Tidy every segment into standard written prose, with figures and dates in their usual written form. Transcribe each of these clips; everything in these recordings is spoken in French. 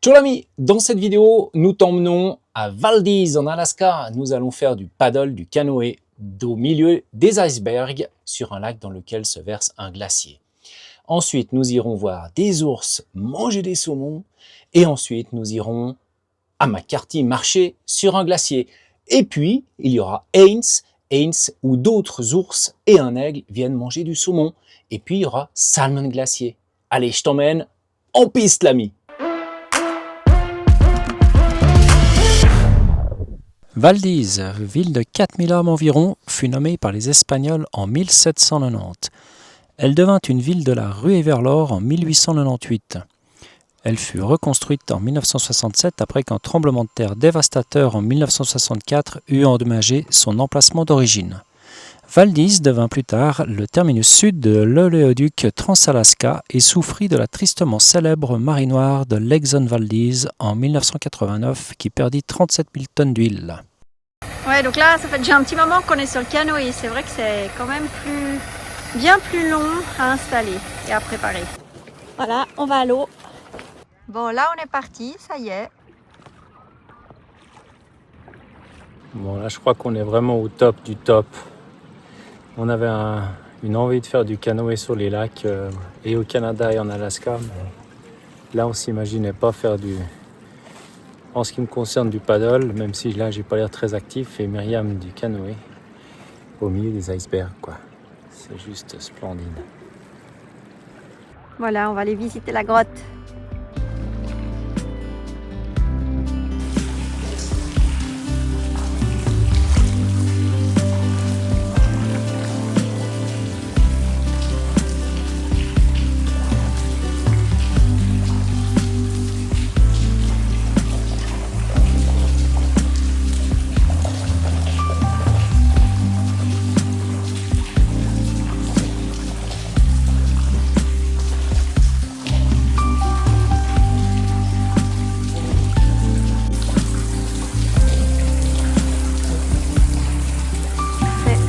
Ciao l'ami, dans cette vidéo, nous t'emmenons à Valdez en Alaska. Nous allons faire du paddle, du canoë au milieu des icebergs sur un lac dans lequel se verse un glacier. Ensuite, nous irons voir des ours manger des saumons et ensuite nous irons à McCarthy marcher sur un glacier. Et puis, il y aura Haynes où d'autres ours et un aigle viennent manger du saumon. Et puis, il y aura Salmon Glacier. Allez, je t'emmène en piste l'ami. Valdez, ville de 4000 hommes environ, fut nommée par les Espagnols en 1790. Elle devint une ville de la rue Everlord en 1898. Elle fut reconstruite en 1967 après qu'un tremblement de terre dévastateur en 1964 eut endommagé son emplacement d'origine. Valdez devint plus tard le terminus sud de l'oléoduc Trans-Alaska et souffrit de la tristement célèbre marinoire de l'Exxon Valdez en 1989 qui perdit 37 000 tonnes d'huile. Ouais, donc là, ça fait déjà un petit moment qu'on est sur le canoë. C'est vrai que c'est quand même bien plus long à installer et à préparer. Voilà, on va à l'eau. Bon, là, on est parti, ça y est. Bon, là, je crois qu'on est vraiment au top du top. On avait une envie de faire du canoë sur les lacs et au Canada et en Alaska. Mais là, on ne s'imaginait pas faire en ce qui me concerne, du paddle, même si là, j'ai pas l'air très actif, et Myriam du canoë au milieu des icebergs, quoi. C'est juste splendide. Voilà, on va aller visiter la grotte.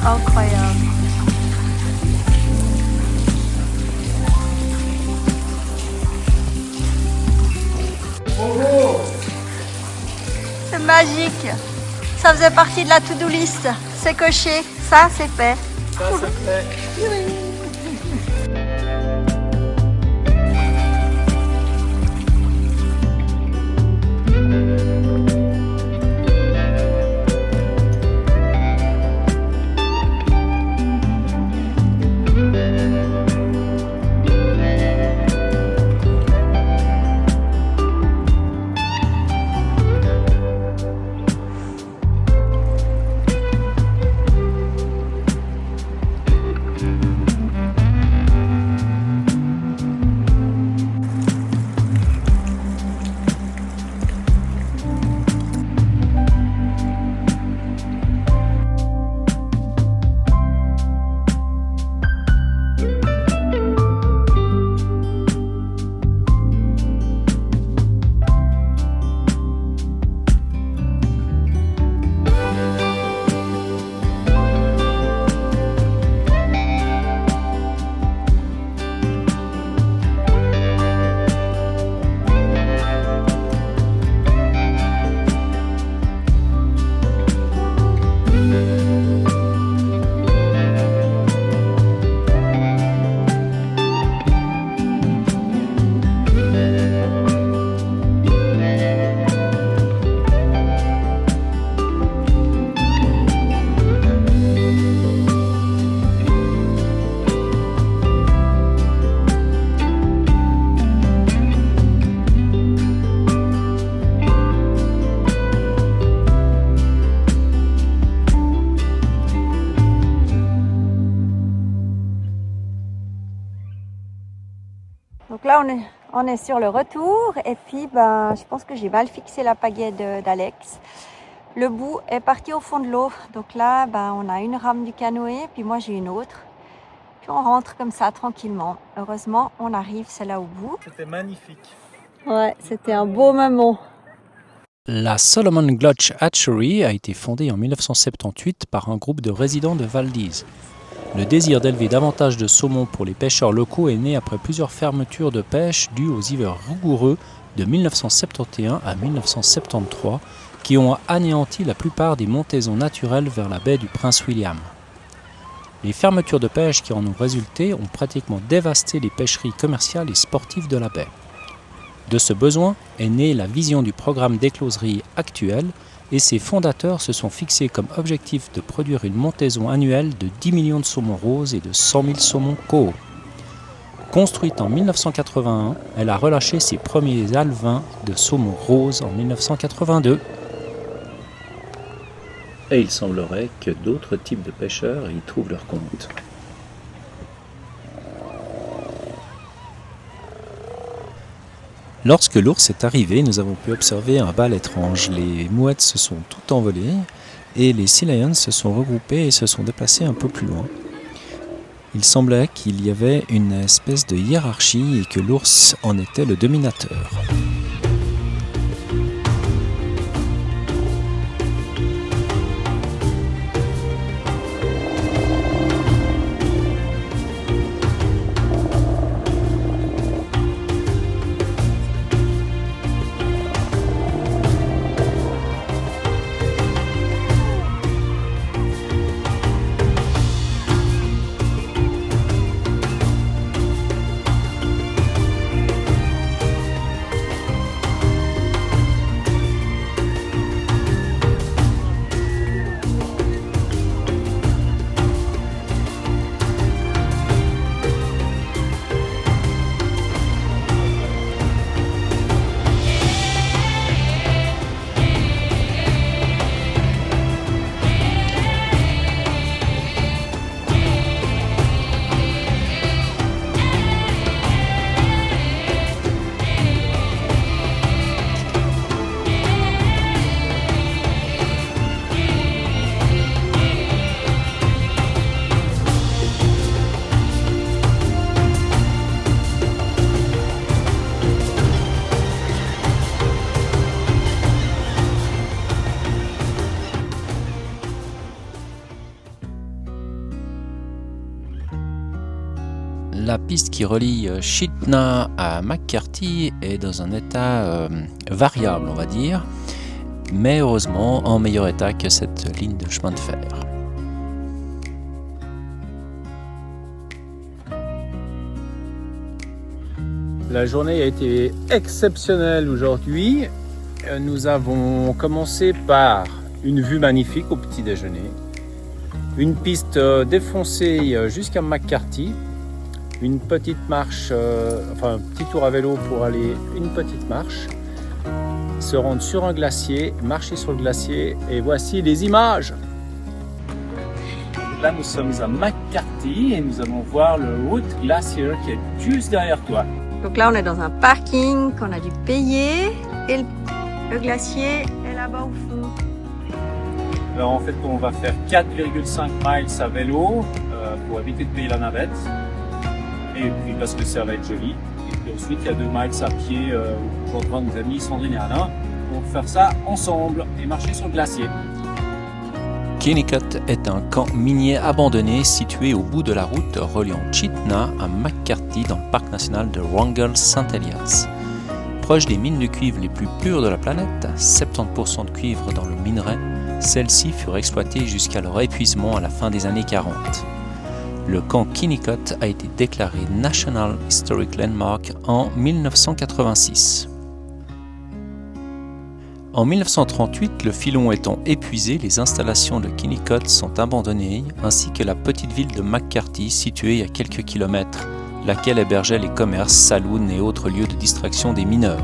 Incroyable. C'est magique. Ça faisait partie de la to-do list. C'est coché. Ça, c'est fait. Ça, c'est fait. Oui. Donc là, on est sur le retour et puis je pense que j'ai mal fixé la pagaie d'Alex. Le bout est parti au fond de l'eau. Donc là, on a une rame du canoë, puis moi j'ai une autre. Puis on rentre comme ça tranquillement. Heureusement, on arrive, c'est là au bout. C'était magnifique. Ouais, c'était un beau moment. La Solomon Gulch Hatchery a été fondée en 1978 par un groupe de résidents de Valdez. Le désir d'élever davantage de saumon pour les pêcheurs locaux est né après plusieurs fermetures de pêche dues aux hivers rigoureux de 1971 à 1973 qui ont anéanti la plupart des montaisons naturelles vers la baie du Prince-William. Les fermetures de pêche qui en ont résulté ont pratiquement dévasté les pêcheries commerciales et sportives de la baie. De ce besoin est née la vision du programme d'écloserie actuel et ses fondateurs se sont fixés comme objectif de produire une montaison annuelle de 10 millions de saumons roses et de 100 000 saumons coho. Construite en 1981, elle a relâché ses premiers alevins de saumons roses en 1982. Et il semblerait que d'autres types de pêcheurs y trouvent leur compte. Lorsque l'ours est arrivé, nous avons pu observer un bal étrange. Les mouettes se sont toutes envolées et les Sea Lions se sont regroupés et se sont déplacés un peu plus loin. Il semblait qu'il y avait une espèce de hiérarchie et que l'ours en était le dominateur. La piste qui relie Chitina à McCarthy est dans un état variable, on va dire, mais heureusement en meilleur état que cette ligne de chemin de fer. La journée a été exceptionnelle aujourd'hui. Nous avons commencé par une vue magnifique au petit déjeuner, une piste défoncée jusqu'à McCarthy, une petite marche, un petit tour à vélo pour aller une petite marche, se rendre sur un glacier, marcher sur le glacier et voici les images. Là nous sommes à McCarthy et nous allons voir le Root Glacier qui est juste derrière toi. Donc là on est dans un parking qu'on a dû payer et le glacier est là-bas au fond. Alors en fait on va faire 4,5 miles à vélo pour éviter de payer la navette. Et puis parce que ça va être joli. Et puis ensuite il y a 2 miles à pied où je rejoins nos amis Sandrine et Alain pour faire ça ensemble et marcher sur le glacier. Kinnicott est un camp minier abandonné situé au bout de la route reliant Chitina à McCarthy dans le parc national de Wrangell St. Elias. Proche des mines de cuivre les plus pures de la planète, 70% de cuivre dans le minerai, celles-ci furent exploitées jusqu'à leur épuisement à la fin des années 40. Le camp Kinnicott a été déclaré National Historic Landmark en 1986. En 1938, le filon étant épuisé, les installations de Kinnicott sont abandonnées, ainsi que la petite ville de McCarthy située à quelques kilomètres, laquelle hébergeait les commerces, saloons et autres lieux de distraction des mineurs.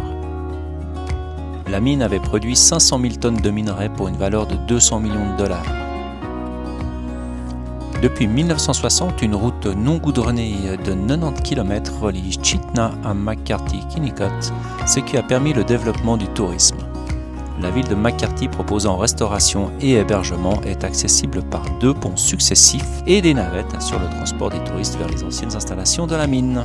La mine avait produit 500 000 tonnes de minerais pour une valeur de 200 millions de dollars. Depuis 1960, une route non goudronnée de 90 km relie Chitina à McCarthy-Kinnicott, ce qui a permis le développement du tourisme. La ville de McCarthy proposant restauration et hébergement est accessible par 2 ponts successifs et des navettes assurent le transport des touristes vers les anciennes installations de la mine.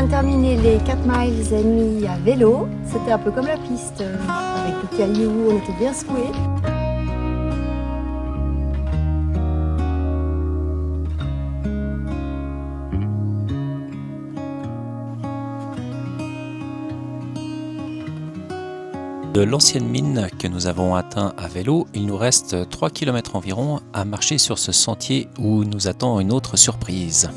vient de terminer les 4 miles et demi à vélo. C'était un peu comme la piste, avec des cailloux, on était bien secoués. De l'ancienne mine que nous avons atteint à vélo, il nous reste 3 km environ à marcher sur ce sentier où nous attend une autre surprise.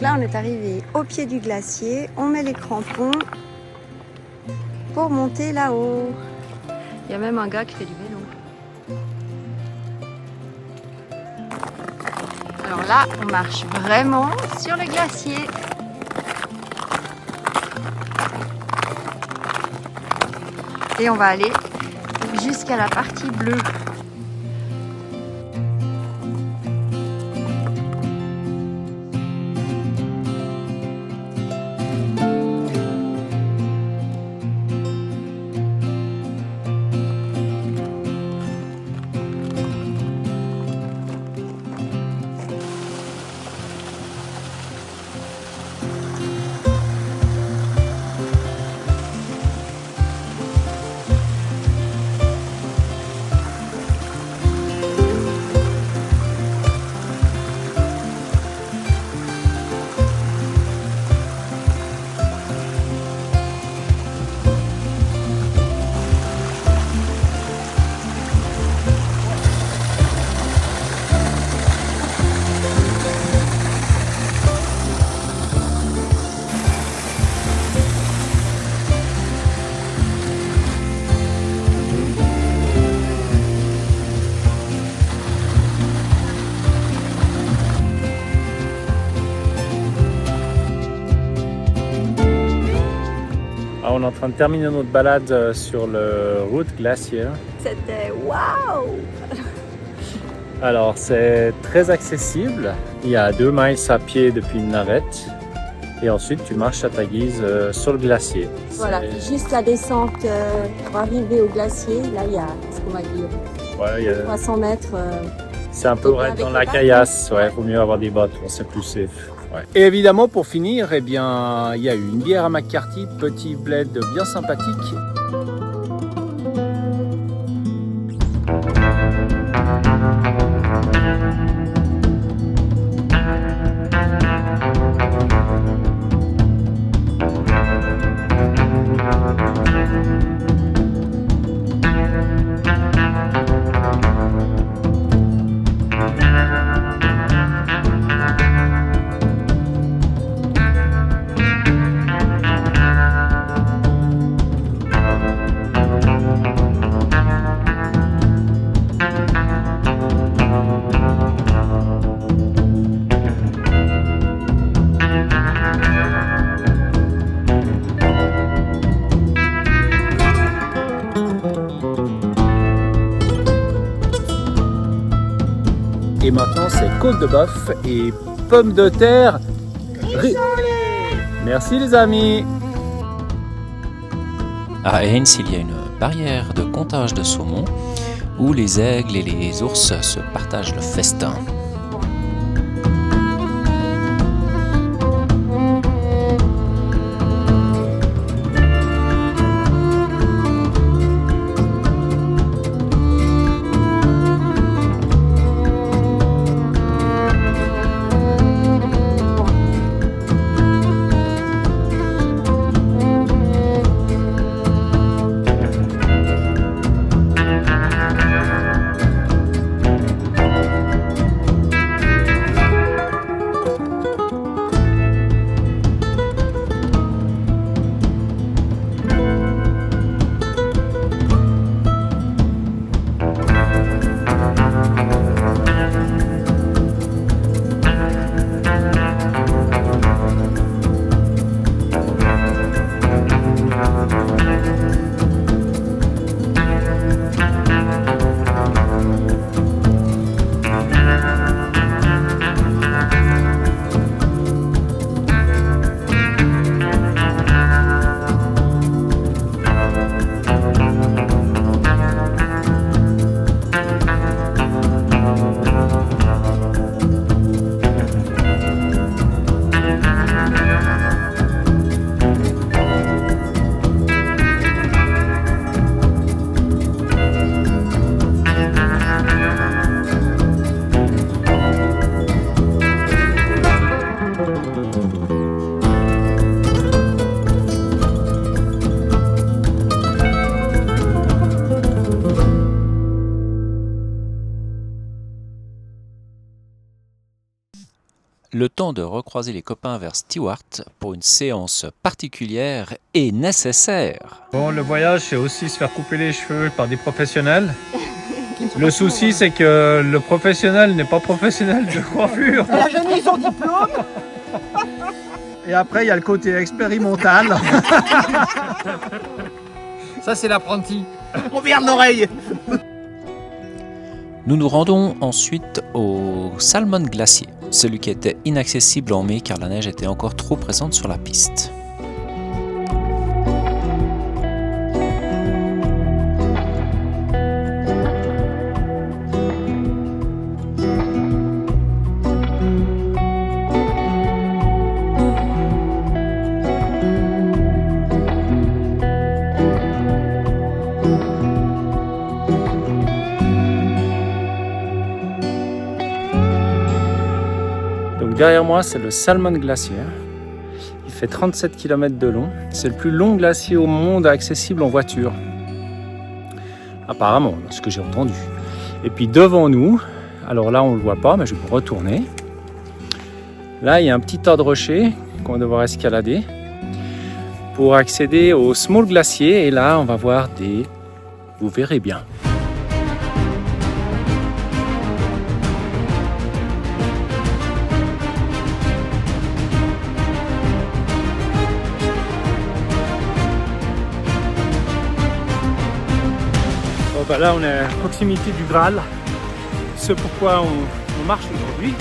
Là, on est arrivé au pied du glacier, on met les crampons pour monter là-haut. Il y a même un gars qui fait du vélo. Alors là, on marche vraiment sur le glacier. Et on va aller jusqu'à la partie bleue. On est en train de terminer notre balade sur le route glaciaire. C'était waouh! Alors c'est très accessible. Il y a 2 miles à pied depuis une navette. Et ensuite tu marches à ta guise sur le glacier. Voilà, juste la descente pour arriver au glacier. Là, il y a, ce qu'on va dire, Ouais, 300 mètres. c'est un peu raide avec dans les la bottes, caillasse. hein. Ouais, vaut mieux avoir des bottes, c'est plus safe. Ouais. Et évidemment, pour finir, eh bien, il y a eu une bière à McCarthy, petit bled bien sympathique. Et maintenant, c'est côte de bœuf et pommes de terre. Merci les amis. À Haines, il y a une barrière de comptage de saumon où les aigles et les ours se partagent le festin. Le temps de recroiser les copains vers Stewart pour une séance particulière et nécessaire. Bon, le voyage, c'est aussi se faire couper les cheveux par des professionnels. Le souci, c'est que le professionnel n'est pas professionnel de coiffure. Elle a jamais eu son diplôme. Et après, il y a le côté expérimental. Ça, c'est l'apprenti. On vient de l'oreille. Nous nous rendons ensuite au Salmon Glacier, celui qui était inaccessible en mai car la neige était encore trop présente sur la piste. Derrière moi, c'est le Salmon Glacier. Il fait 37 km de long. C'est le plus long glacier au monde accessible en voiture. Apparemment, ce que j'ai entendu. Et puis devant nous, alors là on ne le voit pas, mais je vais retourner. Là, il y a un petit tas de rochers qu'on va devoir escalader pour accéder au Small Glacier. Et là, on va voir des... Vous verrez bien. Bon, bah là, on est à proximité du Graal. C'est pourquoi on marche aujourd'hui.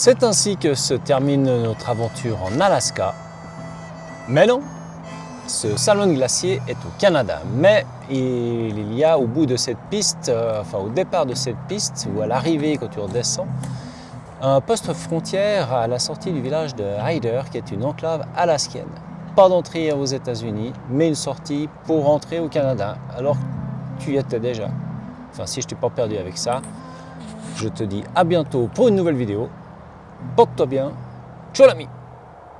C'est ainsi que se termine notre aventure en Alaska. Mais non, ce Salmon Glacier est au Canada. Mais il y a au bout de cette piste, au départ de cette piste, ou à l'arrivée quand tu redescends, un poste frontière à la sortie du village de Ryder, qui est une enclave alaskienne. Pas d'entrée aux États-Unis, mais une sortie pour rentrer au Canada. Alors tu y étais déjà. Enfin, si je t'ai pas perdu avec ça, je te dis à bientôt pour une nouvelle vidéo. Porte-toi bien. Ciao l'ami!